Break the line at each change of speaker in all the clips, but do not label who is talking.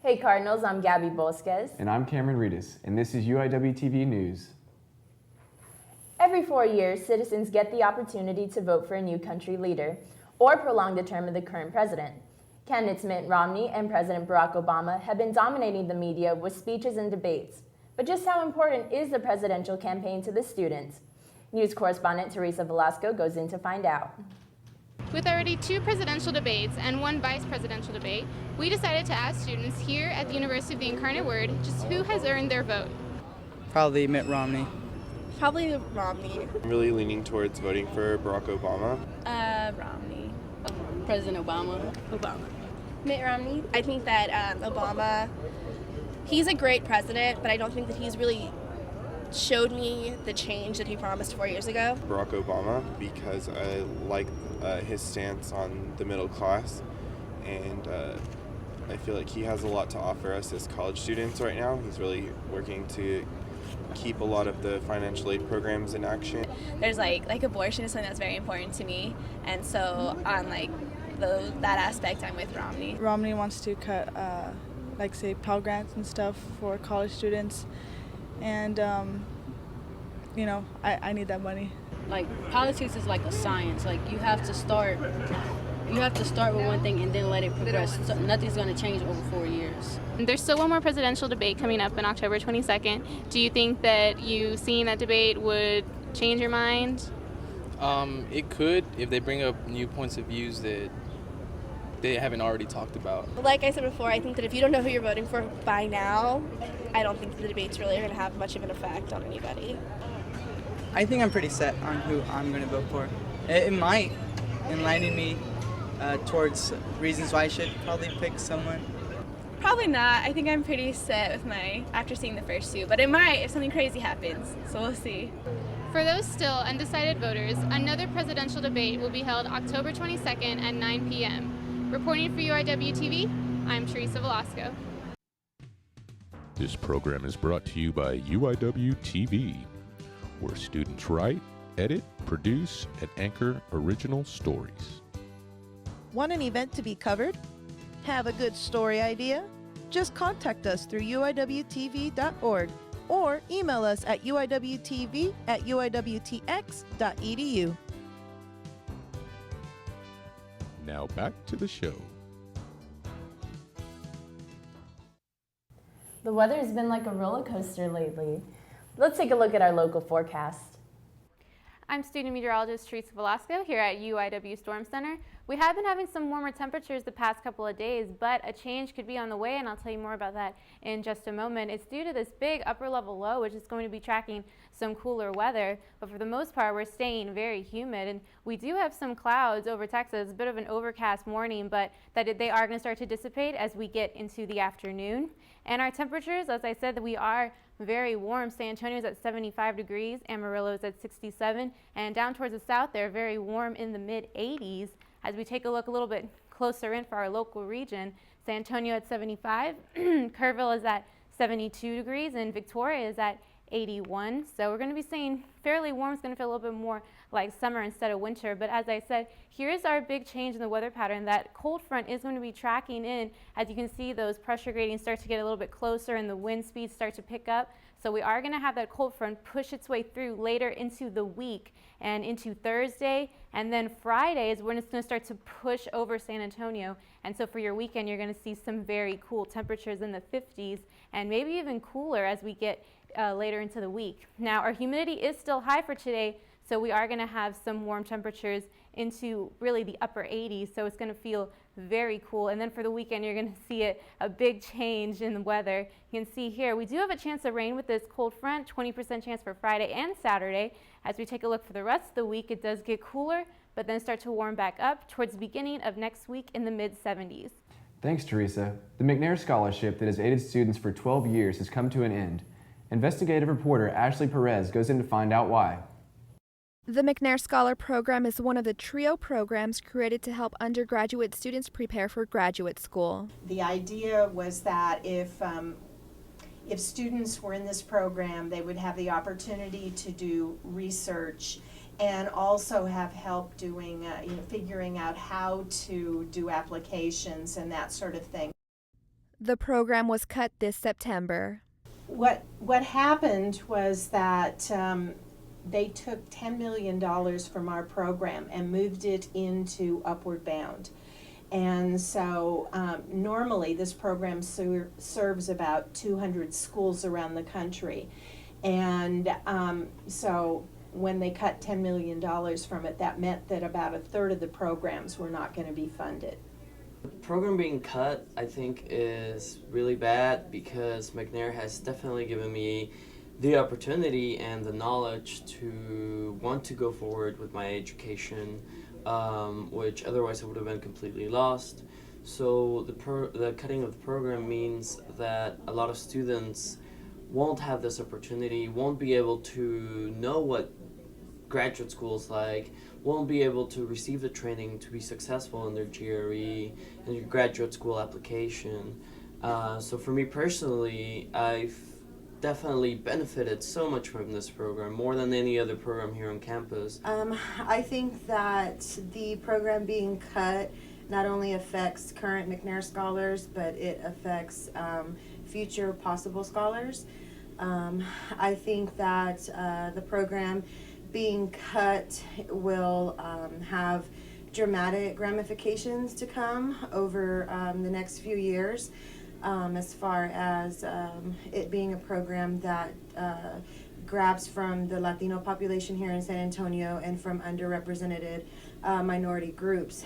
Hey Cardinals, I'm Gabby Bosquez.
And I'm Cameron Redus, and this is UIWtv News.
Every 4 years, citizens get the opportunity to vote for a new country leader or prolong the term of the current president. Candidates Mitt Romney and President Barack Obama have been dominating the media with speeches and debates. But just how important is the presidential campaign to the students? News correspondent Teresa Velasco goes in to find out.
With already 2 presidential debates and 1 vice presidential debate, we decided to ask students here at the University of the Incarnate Word just who has earned their vote.
Probably Mitt Romney.
Probably Romney.
I'm really leaning towards voting for Barack Obama.
Romney.
President Obama.
Mitt Romney. I think that Obama, he's a great president, but I don't think that he's really showed me the change that he promised 4 years ago.
Barack Obama, because I like his stance on the middle class, and I feel like he has a lot to offer us as college students right now. He's really working to keep a lot of the financial aid programs in action.
There's like abortion is something that's very important to me, and so on that aspect, I'm with Romney.
Romney wants to cut say Pell Grants and stuff for college students, and I need that money.
Like, politics is like a science. Like, you have to start with one thing and then let it progress. So nothing's going to change over 4 years.
There's still 1 more presidential debate coming up on October 22nd. Do you think that you seeing that debate would change your mind?
It could, if they bring up new points of views that they haven't already talked about.
Like I said before, I think that if you don't know who you're voting for by now, I don't think the debates really are going to have much of an effect on anybody.
I think I'm pretty set on who I'm going to vote for. It might enlighten me towards reasons why I should probably pick someone.
Probably not. I think I'm pretty set with after seeing the first 2, but it might if something crazy happens, so we'll see.
For those still undecided voters, another presidential debate will be held October 22nd at 9 p.m. Reporting for UIWtv, I'm Teresa Velasco.
This program is brought to you by UIWtv, where students write, edit, produce, and anchor original stories.
Want an event to be covered? Have a good story idea? Just contact us through UIWtv.org or email us at uiwtv@uiwtx.edu.
Now back to the show.
The weather has been like a roller coaster lately. Let's take a look at our local forecast.
I'm student meteorologist Teresa Velasco here at UIW Storm Center. We have been having some warmer temperatures the past couple of days, but a change could be on the way, and I'll tell you more about that in just a moment. It's due to this big upper level low, which is going to be tracking some cooler weather, but for the most part, we're staying very humid, and we do have some clouds over Texas, a bit of an overcast morning, but they are going to start to dissipate as we get into the afternoon. And our temperatures, as I said, that we are very warm. San Antonio's at 75 degrees, Amarillo's at 67, and down towards the south, they're very warm in the mid 80s. As we take a look a little bit closer in for our local region, San Antonio at 75, Kerrville is at 72 degrees, and Victoria is at 81. So we're going to be seeing fairly warm. It's going to feel a little bit more like summer instead of winter. But as I said, here's our big change in the weather pattern. That cold front is going to be tracking in. As you can see, those pressure gratings start to get a little bit closer and the wind speeds start to pick up. So we are going to have that cold front push its way through later into the week and into Thursday. And then Friday is when it's going to start to push over San Antonio. And so for your weekend, you're going to see some very cool temperatures in the 50s and maybe even cooler as we get later into the week. Now, our humidity is still high for today, so we are going to have some warm temperatures into really the upper 80s, so it's going to feel very cool. And then for the weekend, you're going to see a big change in the weather. You can see here, we do have a chance of rain with this cold front, 20% chance for Friday and Saturday. As we take a look for the rest of the week, it does get cooler, but then start to warm back up towards the beginning of next week in the mid 70s.
Thanks, Teresa. The McNair Scholarship that has aided students for 12 years has come to an end. Investigative reporter Ashley Perez goes in to find out why.
The McNair Scholar Program is one of the trio programs created to help undergraduate students prepare for graduate school.
The idea was that if students were in this program, they would have the opportunity to do research and also have help doing, figuring out how to do applications and that sort of thing.
The program was cut this September.
What happened was that they took $10 million from our program and moved it into Upward Bound. And so normally this program serves about 200 schools around the country. And so when they cut $10 million from it, that meant that about a third of the programs were not going to be funded.
The program being cut, I think, is really bad because McNair has definitely given me the opportunity and the knowledge to want to go forward with my education, which otherwise I would have been completely lost. So the cutting of the program means that a lot of students won't have this opportunity, won't be able to know what graduate school is like, won't be able to receive the training to be successful in their GRE and their graduate school application. So for me personally, I've definitely benefited so much from this program, more than any other program here on campus.
I think that the program being cut not only affects current McNair scholars, but it affects future possible scholars. I think that the program being cut will have dramatic ramifications to come over the next few years, as far as it being a program that grabs from the Latino population here in San Antonio and from underrepresented minority groups.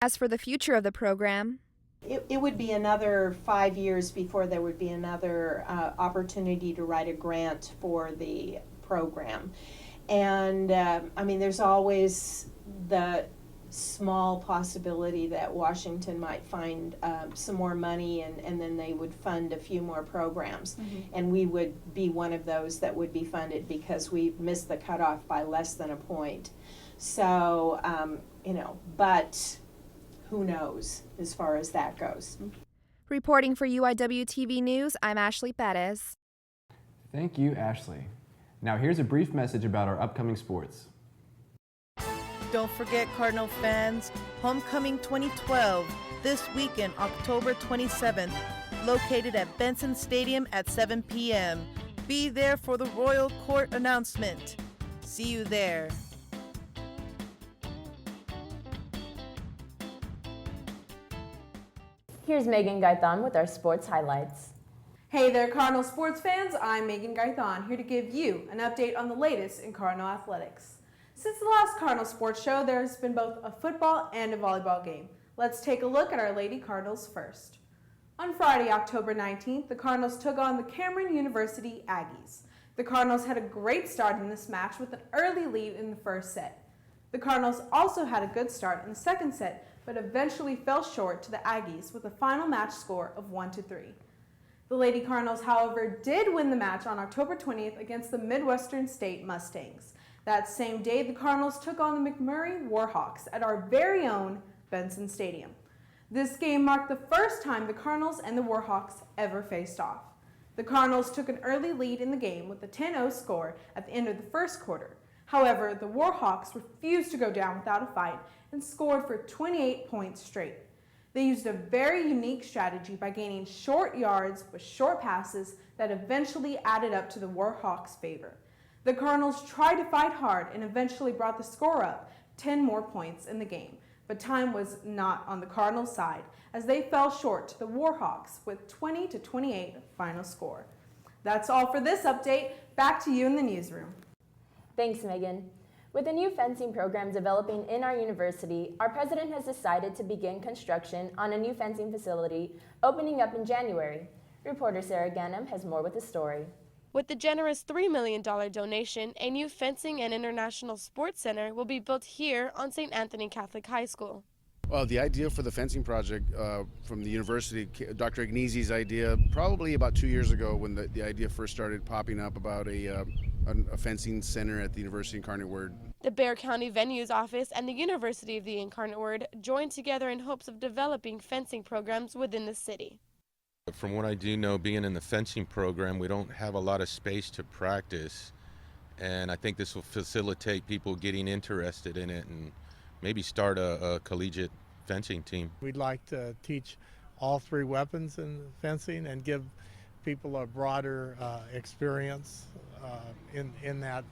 As for the future of the program,
it would be another 5 years before there would be another opportunity to write a grant for the program. And I mean, there's always the small possibility that Washington might find some more money and then they would fund a few more programs. And we would be one of those that would be funded because we missed the cutoff by less than a point. So, you know, but who knows as far as that goes.
reporting for UIWtv News, I'm Ashley Perez.
Thank you, Ashley. Now here's a brief message about our upcoming sports.
Don't forget, Cardinal fans, Homecoming 2012, this weekend, October 27th, located at Benson Stadium at 7 p.m. Be there for the Royal Court announcement. See you there.
Here's Megan Gaitan with our sports highlights.
Hey there, Cardinal sports fans. I'm Megan Gaitan, here to give you an update on the latest in Cardinal athletics. Since the last Cardinal Sports Show, there has been both a football and a volleyball game. Let's take a look at our Lady Cardinals first. On Friday, October 19th, the Cardinals took on the Cameron University Aggies. The Cardinals had a great start in this match with an early lead in the first set. The Cardinals also had a good start in the second set, but eventually fell short to the Aggies with a final match score of 1-3. The Lady Cardinals, however, did win the match on October 20th against the Midwestern State Mustangs. That same day, the Cardinals took on the McMurray Warhawks at our very own Benson Stadium. This game marked the first time the Cardinals and the Warhawks ever faced off. The Cardinals took an early lead in the game with a 10-0 score at the end of the first quarter. However, the Warhawks refused to go down without a fight and scored for 28 points straight. They used a very unique strategy by gaining short yards with short passes that eventually added up to the Warhawks' favor. The Cardinals tried to fight hard and eventually brought the score up 10 more points in the game, but time was not on the Cardinals' side as they fell short to the Warhawks with 20-28 final score. That's all for this update. Back to you in the newsroom.
Thanks, Megan. With a new fencing program developing in our university, our president has decided to begin construction on a new fencing facility opening up in January. Reporter Sarah Ganem has more with the story.
With the generous $3 million donation, a new fencing and international sports center will be built here on St. Anthony Catholic High School.
Well, the idea for the fencing project from the university, Dr. Ignezi's idea, probably about 2 years ago when the idea first started popping up about a fencing center at the University Incarnate Word.
The Bexar County Venues Office and the University of the Incarnate Word joined together in hopes of developing fencing programs within the city.
From what I do know, being in the fencing program, we don't have a lot of space to practice, and I think this will facilitate people getting interested in it and maybe start a collegiate fencing team.
We'd like to teach all three weapons in fencing and give people a broader experience in that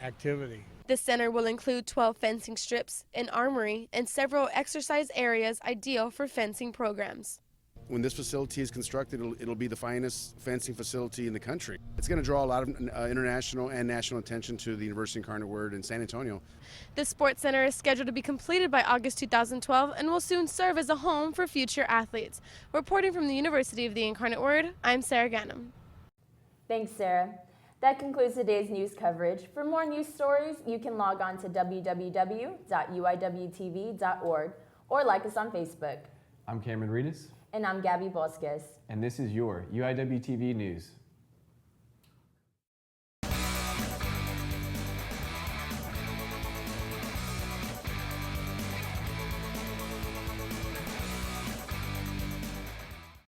activity.
The center will include 12 fencing strips, an armory, and several exercise areas ideal for fencing programs.
When this facility is constructed, it'll be the finest fencing facility in the country. It's going to draw a lot of international and national attention to the University Incarnate Word in San Antonio.
The Sports Center is scheduled to be completed by August 2012 and will soon serve as a home for future athletes. Reporting from the University of the Incarnate Word, I'm Sarah Gannam.
Thanks, Sarah. That concludes today's news coverage. For more news stories, you can log on to www.uiwtv.org or like us on Facebook.
I'm Cameron Redus.
And I'm Gabby Bosquez.
And this is your UIWtv News.